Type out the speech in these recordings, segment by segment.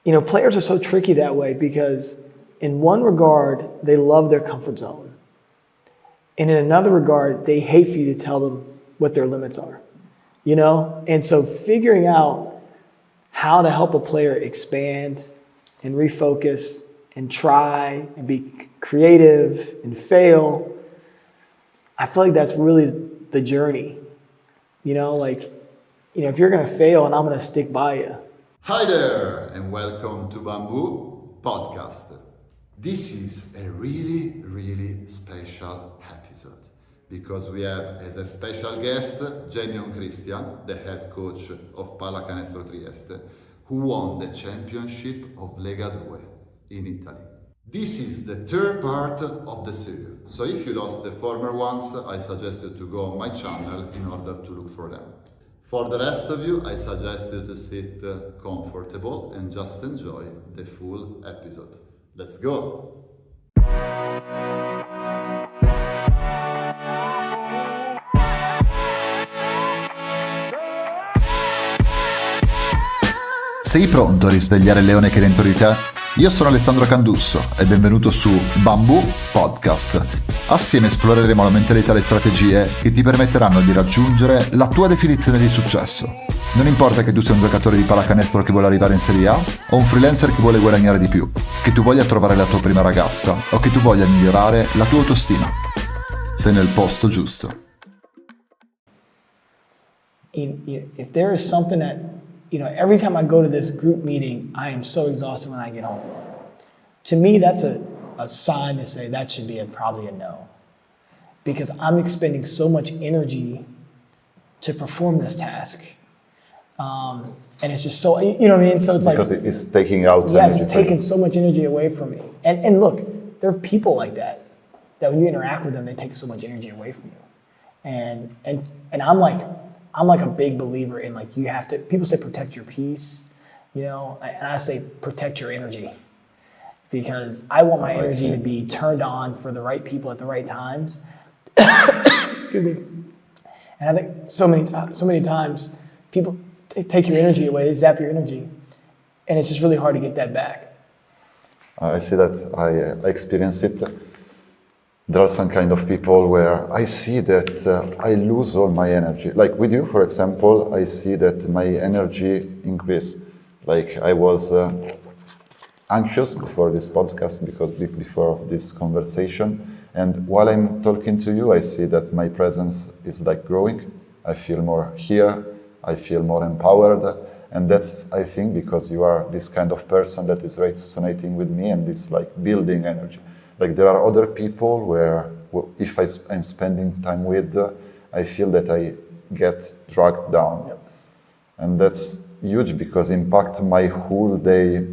Players are so tricky that way because in one regard, they love their comfort zone. And in another regard, they hate for you to tell them what their limits are, And so figuring out how to help a player expand and refocus and try and be creative and fail, I feel like that's really the journey. If you're going to fail and I'm going to stick by you. Hi there, and welcome to Bamboo Podcast. This is a really, really special episode because we have as a special guest Jamion Christian, the head coach of Pallacanestro Trieste, who won the championship of Lega 2 in Italy. This is the third part of the series, so if you lost the former ones, I suggest you to go on my channel in order to look for them. For the rest of you, I suggest you to sit comfortable and just enjoy the full episode. Let's go! Sei pronto a risvegliare il leone che è dentro di te? Io sono Alessandro Candusso e benvenuto su Bamboo Podcast. Assieme esploreremo la mentalità e le strategie che ti permetteranno di raggiungere la tua definizione di successo. Non importa che tu sia un giocatore di pallacanestro che vuole arrivare in Serie A o un freelancer che vuole guadagnare di più, che tu voglia trovare la tua prima ragazza o che tu voglia migliorare la tua autostima. Sei nel posto giusto. If there is something that, every time I go to this group meeting, I am so exhausted when I get home. To me, that's a sign to say that should be probably a no. Because I'm expending so much energy to perform this task. And it's just so, you know what I mean? So it's because it's taking out energy. Yes, it's taking so much energy away from me. And look, there are people like that when you interact with them, they take so much energy away from you. And I'm like a big believer in you have to, people say protect your peace, and I say protect your energy. Because I want my energy to be turned on for the right people at the right times. Excuse me. And I think so many times people take your energy away, they zap your energy, and it's just really hard to get that back. I see that, I experience it. There are some kind of people where I see that I lose all my energy. Like with you, for example, I see that my energy increase. Like I was anxious before this podcast, before this conversation. And while I'm talking to you, I see that my presence is growing. I feel more here. I feel more empowered. And that's, I think, because you are this kind of person that is resonating with me and this building energy. There are other people where if I'm spending time with, I feel that I get dragged down. Yep. And that's huge because it impacts my whole day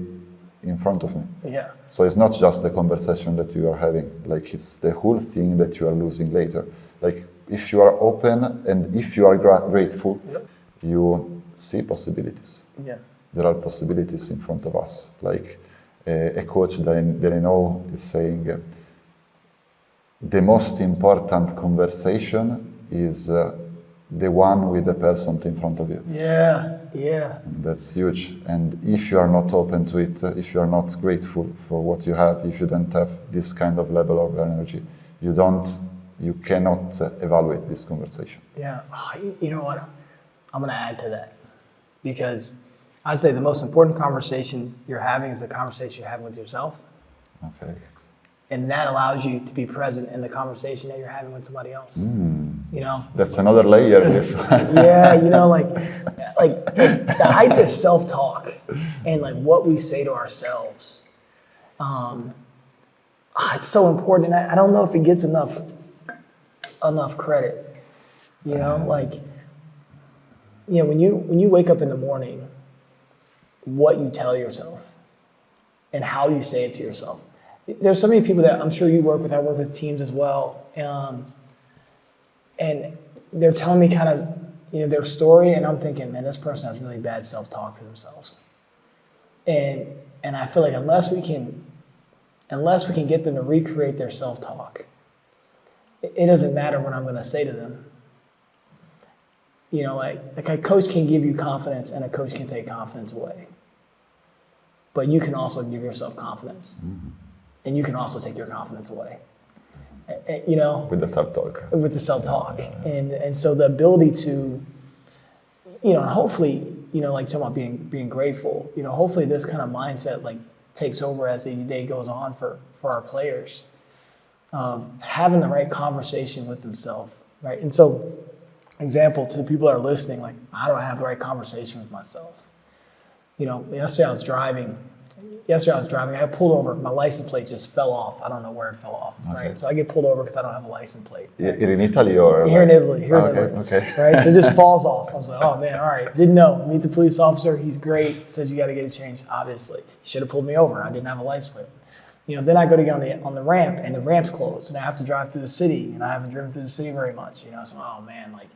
in front of me. Yeah. So it's not just the conversation that you are having, it's the whole thing that you are losing later. If you are open and if you are grateful, yep, you see possibilities. Yeah. There are possibilities in front of us. A coach that I know is saying, the most important conversation is the one with the person in front of you. Yeah. And that's huge. And if you are not open to it, if you are not grateful for what you have, if you don't have this kind of level of energy, you cannot evaluate this conversation. Yeah. You know what? I'm going to add to that because I'd say the most important conversation you're having is the conversation you're having with yourself. Okay. And that allows you to be present in the conversation that you're having with somebody else. That's another layer in this one. Yeah, the idea of self-talk and what we say to ourselves. It's so important. And I don't know if it gets enough credit. When you wake up in the morning, what you tell yourself and how you say it to yourself. There's so many people that I'm sure you work with, I work with teams as well. And they're telling me kind of, their story, and I'm thinking, man, this person has really bad self-talk to themselves. And I feel like unless we can get them to recreate their self-talk, it doesn't matter what I'm going to say to them. A coach can give you confidence and a coach can take confidence away. but you can also give yourself confidence, and you can also take your confidence away. You know, With the self-talk. with the self-talk, and so the ability to, you know, hopefully, you know, like talking about being grateful, you know, hopefully this kind of mindset like takes over as the day goes on for our players, having the right conversation with themselves, right? And so, example to the people that are listening, like, how do I have the right conversation with myself? You know, yesterday I was driving, I got pulled over, my license plate just fell off. I don't know where it fell off, right? So I get pulled over because I don't have a license plate. Right? Here in Italy or? Here in Italy, Okay. right? So it just falls off. I was like, oh man, all right, didn't know. Meet the police officer, he's great, says you got to get it changed, obviously. He should have pulled me over, I didn't have a license plate. You know, then I go to get on the ramp, and the ramp's closed, and I have to drive through the city, and I haven't driven through the city very much, you know, so, oh man, like,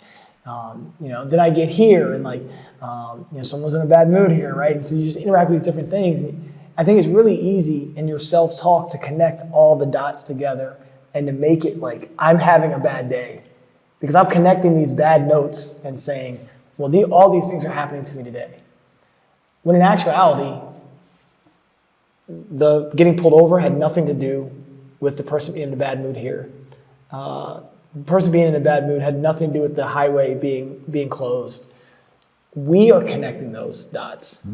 you know, then I get here, and like, you know, someone's in a bad mood here, right? And so you just interact with these different things. I think it's really easy in your self-talk to connect all the dots together and to make it like, I'm having a bad day, because I'm connecting these bad notes and saying, well, all these things are happening to me today. When in actuality, the getting pulled over had nothing to do with the person being in a bad mood here. The person being in a bad mood had nothing to do with the highway being closed. We are connecting those dots,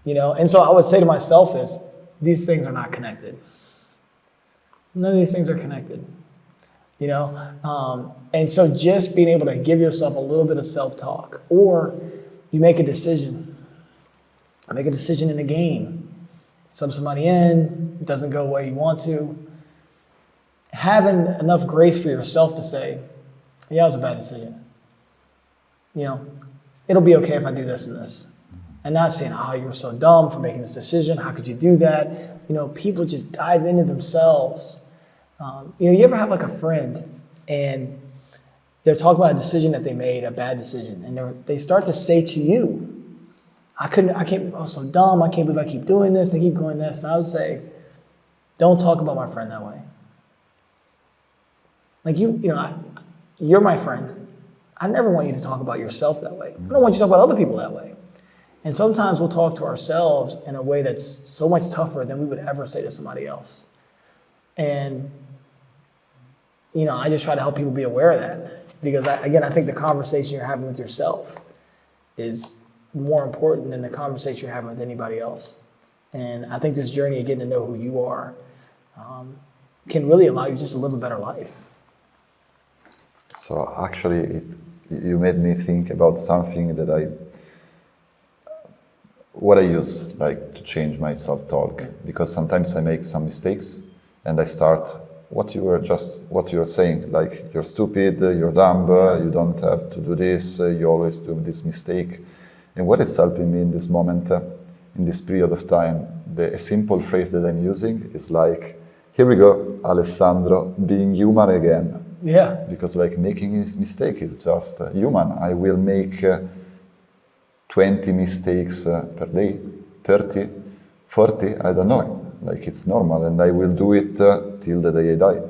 you know? And so I would say to myself is, these things are not connected. None of these things are connected, you know? And so just being able to give yourself a little bit of self-talk, or you make a decision. Make a decision in the game. Sub somebody in, it doesn't go the way you want to. Having enough grace for yourself to say, yeah, it was a bad decision. You know, it'll be okay if I do this and this. And not saying, oh, you're so dumb for making this decision. How could you do that? You know, people just dive into themselves. You know, you ever have like a friend and they're talking about a decision that they made, a bad decision, and they start to say to you, I can't believe I was so dumb. I can't believe I keep doing this. They keep going this. And I would say, don't talk about my friend that way. Like you know, you're my friend. I never want you to talk about yourself that way. I don't want you to talk about other people that way. And sometimes we'll talk to ourselves in a way that's so much tougher than we would ever say to somebody else. And, you know, I just try to help people be aware of that. Because, I think the conversation you're having with yourself is more important than the conversation you're having with anybody else. And I think this journey of getting to know who you are can really allow you just to live a better life. So actually, you made me think about something that what I use like to change my self-talk, because sometimes I make some mistakes and I start what you're saying, like you're stupid, you're dumb, you don't have to do this, you always do this mistake. And what is helping me in this moment, in this period of time, a simple phrase that I'm using is like, here we go, Alessandro, being human again. Yeah. Because like making a mistake is just human. I will make 20 mistakes per day, 30, 40, I don't know. Like it's normal, and I will do it till the day I die.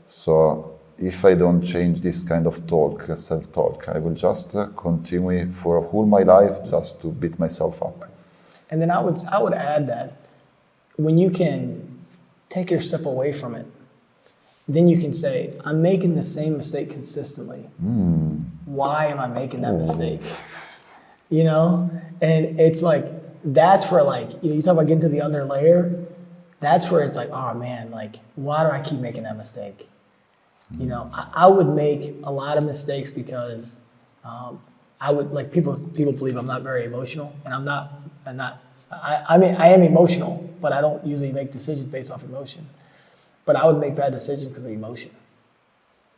So if I don't change this kind of talk, self-talk, I will just continue for all my life just to beat myself up. And then I would add that when you can take your step away from it, then you can say, I'm making the same mistake consistently. Why am I making that mistake? You know? And it's like, that's where like, you know, you talk about getting to the under layer, that's where it's like, oh man, like, why do I keep making that mistake? You know, I would make a lot of mistakes because I would, like, people believe I'm not very emotional, and I mean, I am emotional, but I don't usually make decisions based off emotion. But I would make bad decisions because of emotion.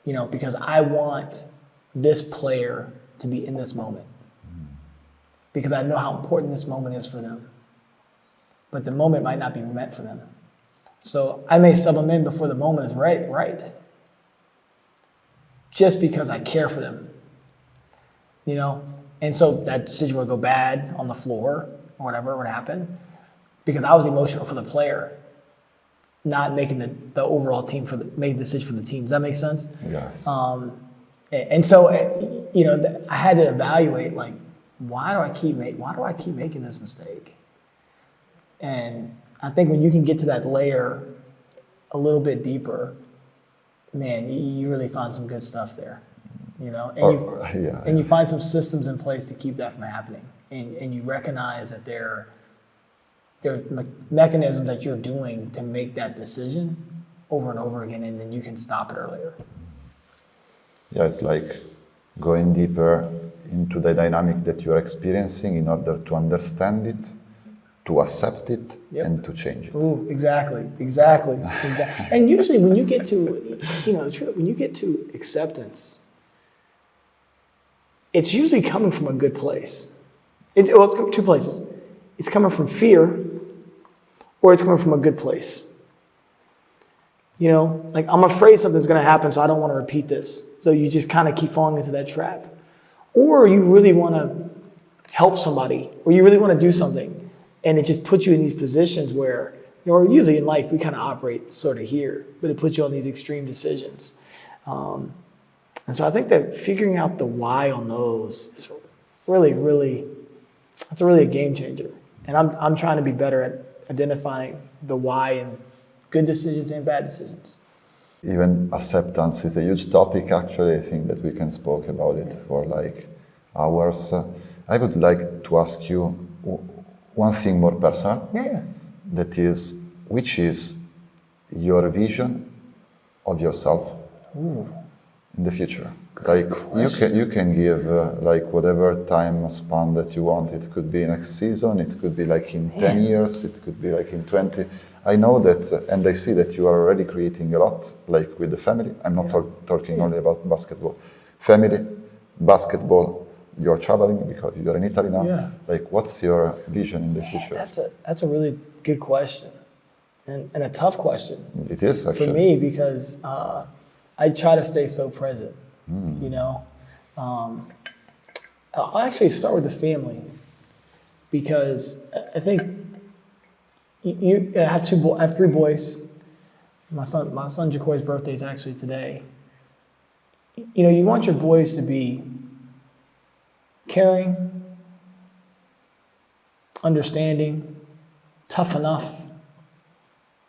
You know, because I want this player to be in this moment. Because I know how important this moment is for them. But the moment might not be meant for them. So I may sub them in before the moment is right. Just because I care for them. You know? And so that decision would go bad on the floor or whatever would happen. Because I was emotional for the player. Not making the overall team making the decision for the team. Does that make sense? Yes. And so, you know, I had to evaluate, like, why do I keep making this mistake? And I think when you can get to that layer a little bit deeper, man, you really find some good stuff there, you know, and you find some systems in place to keep that from happening, and you recognize that there are mechanisms that you're doing to make that decision over and over again, and then you can stop it earlier. Yeah, it's like going deeper into the dynamic that you're experiencing in order to understand it, to accept it, and to change it. Ooh, exactly. And usually when you get to, when you get to acceptance, it's usually coming from a good place. It's two places. It's coming from fear, or it's coming from a good place. You know, like, I'm afraid something's going to happen, so I don't want to repeat this. So you just kind of keep falling into that trap. Or you really want to help somebody, or you really want to do something, and it just puts you in these positions where, usually in life we kind of operate sort of here, but it puts you on these extreme decisions. And so I think that figuring out the why on those is really a game changer. And I'm trying to be better at identifying the why in good decisions and bad decisions. Even acceptance is a huge topic, actually. I think that we can speak about it for like hours. I would like to ask you one thing more personal. Yeah. That is, which is your vision of yourself in the future? Like, you can give like whatever time span that you want. It could be next season, it could be like in 10 years, it could be like in 20. I know that, and I see that you are already creating a lot, like with the family. I'm not talking only about basketball. Family, basketball, you're traveling because you're in Italy now. Yeah. Like, what's your vision in the future? That's a really good question, and a tough question. It is, actually. For me, because I try to stay so present, you know. I'll actually start with the family, because I think I have I have 3 boys. My son Jacoy's birthday is actually today. You know, you want your boys to be caring, understanding, tough enough,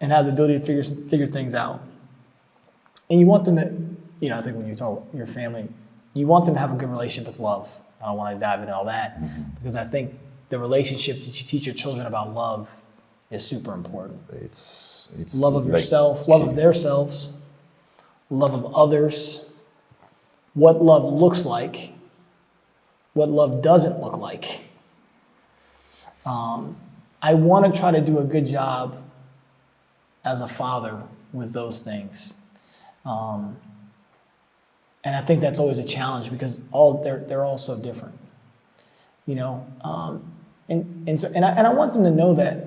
and have the ability to figure things out. And you want them to, I think when you talk your family, you want them to have a good relationship with love. I don't want to dive into all that, because I think the relationship that you teach your children about love is super important. It's love of like yourself, love of themselves, love of others, what love looks like, what love doesn't look like. I want to try to do a good job as a father with those things. And I think that's always a challenge, because they're all so different, and I want them to know that,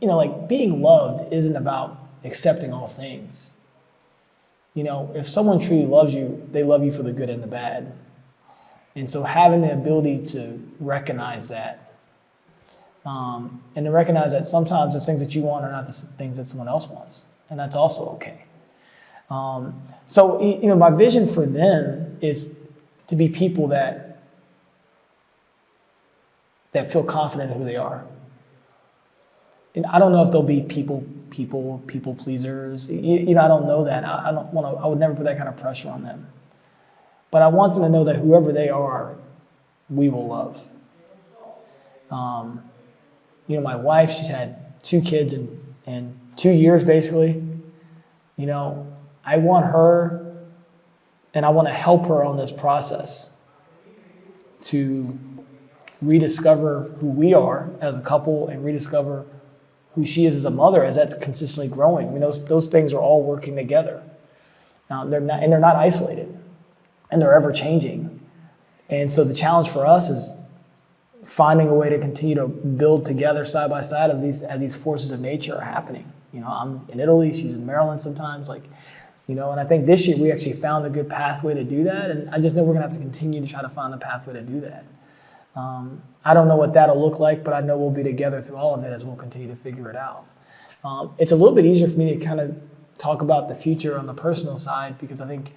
like, being loved isn't about accepting all things. If someone truly loves you, they love you for the good and the bad. And so having the ability to recognize that, and to recognize that sometimes the things that you want are not the things that someone else wants, and that's also okay. So my vision for them is to be people that feel confident in who they are. And I don't know if they'll be people pleasers. I don't know that. I would never put that kind of pressure on them. But I want them to know that whoever they are, we will love. My wife, she's had 2 kids in 2 years, basically. I want her, and I want to help her on this process to rediscover who we are as a couple, and rediscover who she is as a mother, as that's consistently growing. Those things are all working together. They're not isolated, and they're ever changing. And so the challenge for us is finding a way to continue to build together side by side as these forces of nature are happening. I'm in Italy, she's in Maryland sometimes, and I think this year we actually found a good pathway to do that, and I just know we're gonna have to continue to try to find the pathway to do that. I don't know what that'll look like, but I know we'll be together through all of it as we'll continue to figure it out. It's a little bit easier for me to kind of talk about the future on the personal side, because I think,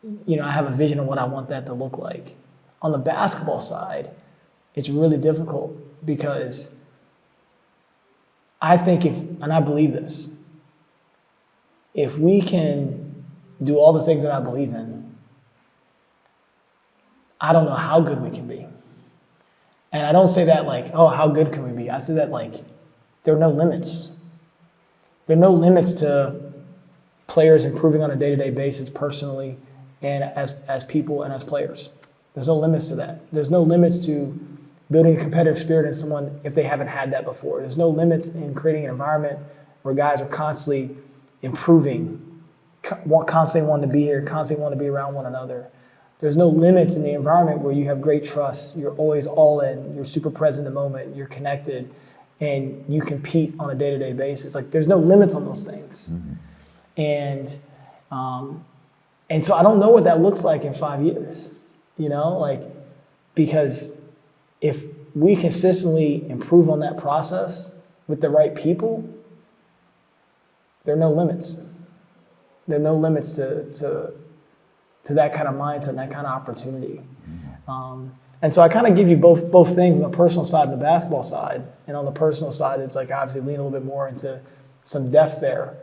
I have a vision of what I want that to look like. On the basketball side, it's really difficult, because I think and I believe this, if we can do all the things that I believe in, I don't know how good we can be. And I don't say that like, oh, how good can we be? I say that like, there are no limits. There are no limits to players improving on a day-to-day basis personally and as people and as players. There's no limits to that. There's no limits to building a competitive spirit in someone if they haven't had that before. There's no limits in creating an environment where guys are constantly improving, constantly wanting to be here, constantly wanting to be around one another. There's no limits in the environment where you have great trust, you're always all in, you're super present in the moment, you're connected, and you compete on a day-to-day basis. Like, there's no limits on those things. And so I don't know what that looks like in 5 years, because if we consistently improve on that process with the right people, there are no limits. There are no limits to that kind of mindset and that kind of opportunity. And so I kind of give you both things on the personal side and the basketball side. And on the personal side, it's like obviously lean a little bit more into some depth there,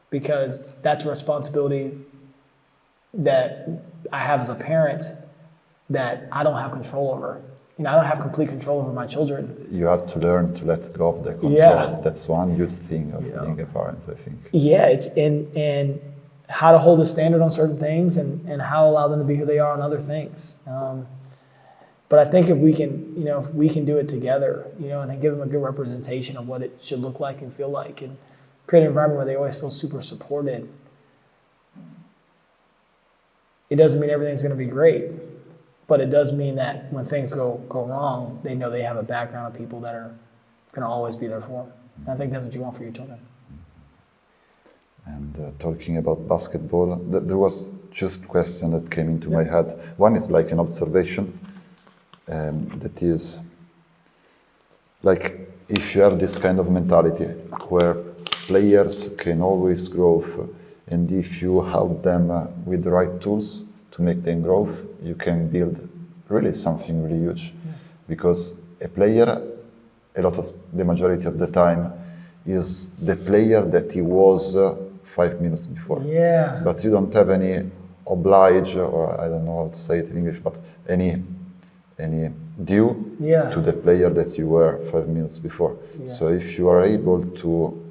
because that's a responsibility that I have as a parent that I don't have control over. I don't have complete control over my children. You have to learn to let go of the control. Yeah. That's one huge thing of being a parent, I think. Yeah, it's in how to hold a standard on certain things and how to allow them to be who they are on other things. But I think if we can do it together, and give them a good representation of what it should look like and feel like, and create an environment where they always feel super supported. It doesn't mean everything's going to be great, but it does mean that when things go wrong, they know they have a background of people that are going to always be there for them. And I think that's what you want for your children. And talking about basketball, there was just a question that came into my head. One is like an observation, that is like, if you have this kind of mentality where players can always grow, and if you help them with the right tools to make them grow, you can build really something really huge. Because a player, the majority of the time, is the player that he was 5 minutes before. Yeah. But you don't have any oblige, or I don't know how to say it in English, but any due to the player that you were 5 minutes before. Yeah. So if you are able to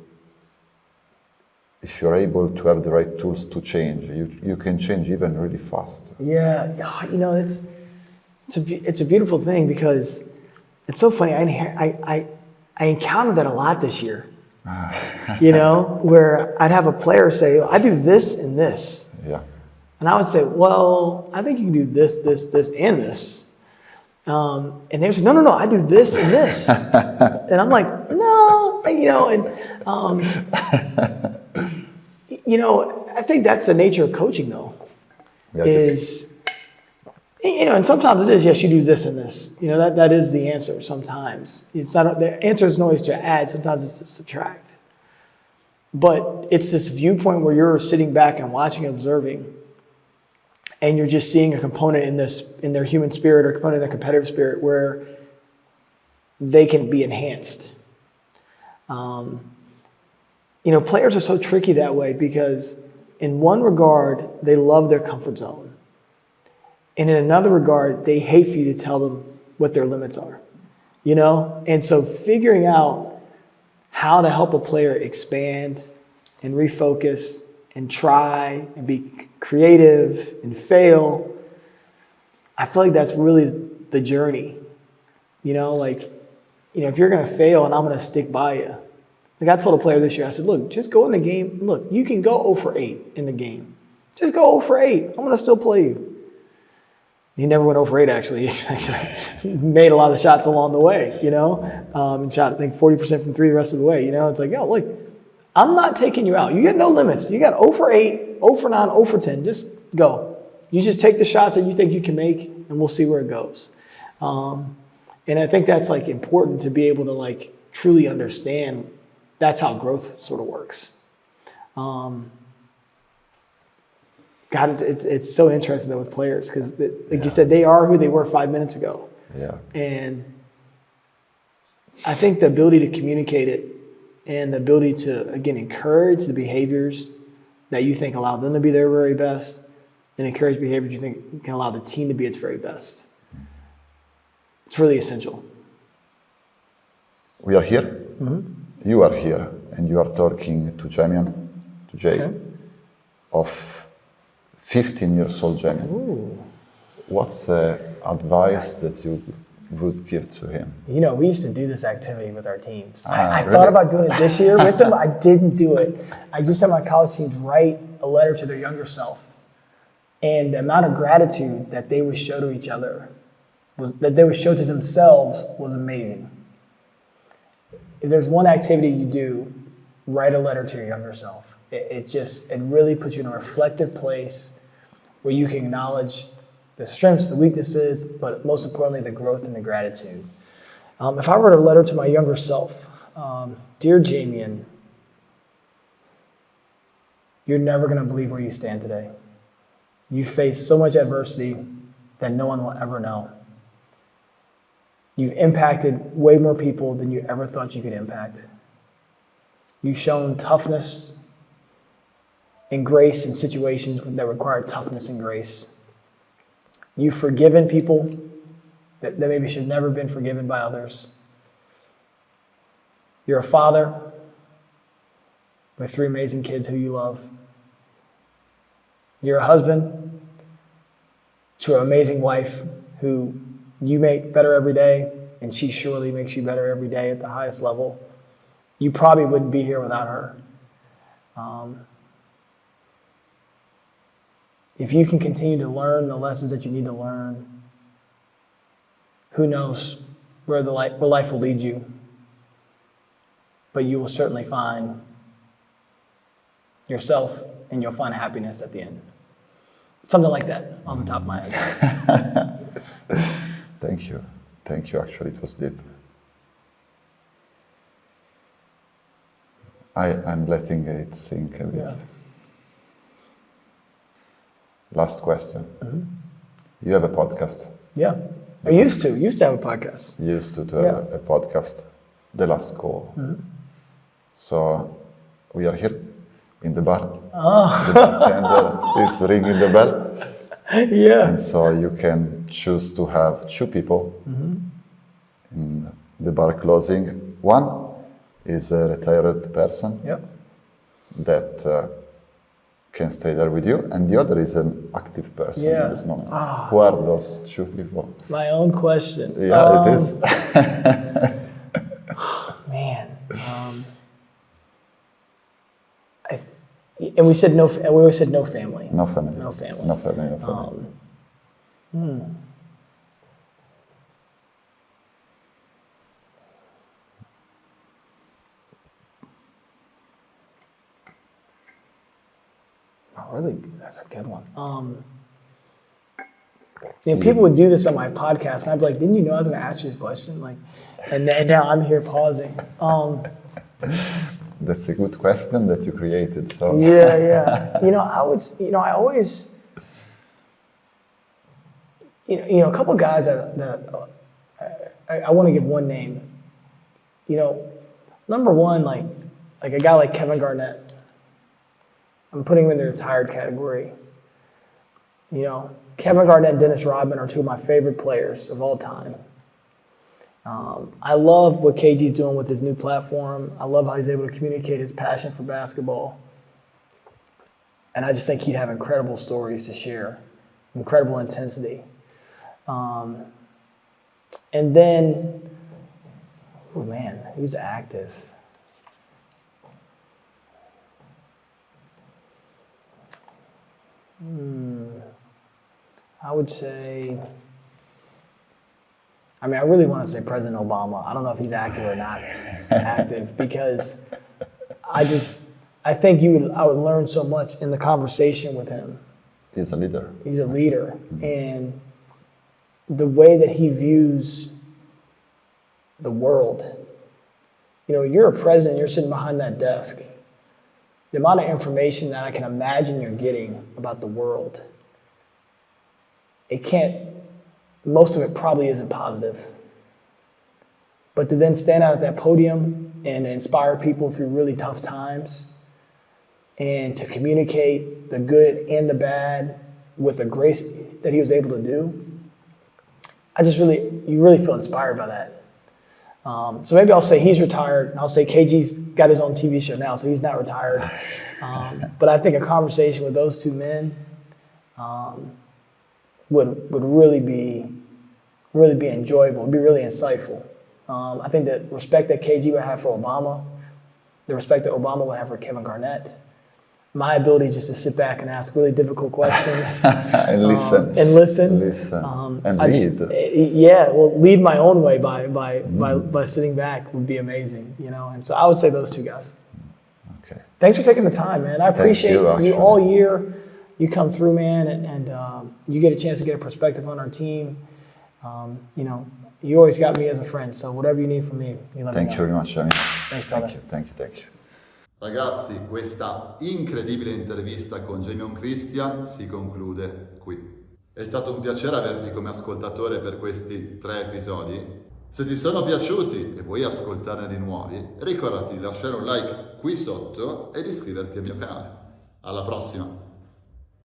have the right tools to change, you can change even really fast. Yeah, it's a beautiful thing, because it's so funny. I encountered that a lot this year. Where I'd have a player say, I do this and this. Yeah. And I would say, well, I think you can do this, this, this, and this. And they would say, no, I do this and this. And I'm like, no, I think that's the nature of coaching, though. And sometimes it is, yes, you do this and this. That is the answer sometimes. It's not, the answer isn't always to add, sometimes it's to subtract. But it's this viewpoint where you're sitting back and watching and observing, and you're just seeing a component in their human spirit, or a component in their competitive spirit, where they can be enhanced. Players are so tricky that way, because in one regard, they love their comfort zone. And in another regard, they hate for you to tell them what their limits are, And so figuring out how to help a player expand and refocus and try and be creative and fail, I feel like that's really the journey. If you're going to fail and I'm going to stick by you. Like I told a player this year, I said, look, just go in the game. Look, you can go 0 for 8 in the game. Just go 0 for 8. I'm going to still play you. He never went 0 for 8, actually. He actually made a lot of the shots along the way, and shot, I think, 40% from 3 the rest of the way. It's like, look, I'm not taking you out. You got no limits. You got 0 for 8, 0 for 9, 0 for 10. Just go. You just take the shots that you think you can make, and we'll see where it goes. And I think that's, important to be able to, truly understand that's how growth sort of works. God, it's so interesting though with players, because you said, they are who they were 5 minutes ago. Yeah. And I think the ability to communicate it and the ability to, again, encourage the behaviors that you think allow them to be their very best, and encourage behaviors you think can allow the team to be its very best. It's really essential. We are here. You are here, and you are talking to Jamion, to Jay, of 15 years old Jamion. Ooh. What's the advice that you would give to him? You know, we used to do this activity with our teams. I Really? thought about doing it this year with them. I didn't do it. I just had my college teams write a letter to their younger self. And the amount of gratitude that they would show to each other, that they would show to themselves, was amazing. If there's one activity you do, write a letter to your younger self. It really puts you in a reflective place where you can acknowledge the strengths, the weaknesses, but most importantly, the growth and the gratitude. If I wrote a letter to my younger self, dear Jamion, you're never going to believe where you stand today. You face so much adversity that no one will ever know. You've impacted way more people than you ever thought you could impact. You've shown toughness and grace in situations that require toughness and grace. You've forgiven people that maybe should never have been forgiven by others. You're a father with 3 amazing kids who you love. You're a husband to an amazing wife who you make better every day, and she surely makes you better every day at the highest level. You probably wouldn't be here without her. If you can continue to learn the lessons that you need to learn, who knows where life will lead you, but you will certainly find yourself and you'll find happiness at the end. Something like that off the top of my head. Thank you. Thank you, actually, it was deep. I'm letting it sink a bit. Yeah. Last question. You have a podcast. Yeah. I used to have a podcast. You used to have a podcast, The Last Call. So we are here in the bar. The bartender is ringing the bell. Yeah. And so you can choose to have 2 people in the bar closing. One is a retired person that can stay there with you, and the other is an active person in this moment. Who are those 2 people? My own question. Yeah, it is. Man. And we said no. We always said no family. No family. No family. No family. No family. Really, that's a good one. People would do this on my podcast, and I'd be like, "Didn't you know I was going to ask you this question?" Like, and now I'm here pausing. That's a good question that you created. So Yeah. I always, a couple guys that I want to give one name. Number one, like a guy like Kevin Garnett. I'm putting him in the retired category. Kevin Garnett and Dennis Rodman are 2 of my favorite players of all time. I love what KG's doing with his new platform. I love how he's able to communicate his passion for basketball. And I just think he'd have incredible stories to share, incredible intensity. And then, who's active? I would say, I really want to say President Obama. I don't know if he's active or not active, because I think I would learn so much in the conversation with him. He's a leader. He's a leader. And the way that he views the world. You're a president, you're sitting behind that desk. The amount of information that I can imagine you're getting about the world, most of it probably isn't positive. But to then stand out at that podium and inspire people through really tough times, and to communicate the good and the bad with the grace that he was able to do. You really feel inspired by that. So maybe I'll say he's retired, and I'll say KG's got his own TV show now, so he's not retired. But I think a conversation with those two men would really be enjoyable, would be really insightful. I think the respect that KG would have for Obama, the respect that Obama would have for Kevin Garnett, my ability just to sit back and ask really difficult questions And listen. and listen. And lead. Lead my own way by sitting back would be amazing, you know. And so I would say those two guys. Okay. Thanks for taking the time, man. I appreciate you all year. You come through, man, and you get a chance to get a perspective on our team. You know, you always got me as a friend. So whatever you need from me, you let me know. Thank you very much, Jamion. Thanks, brother. Thank you. Ragazzi, questa incredibile intervista con Jamion Christian si conclude qui. È stato un piacere averti come ascoltatore per questi 3 episodi. Se ti sono piaciuti e vuoi ascoltarne di nuovi, ricordati di lasciare un like qui sotto e di iscriverti al mio canale. Alla prossima!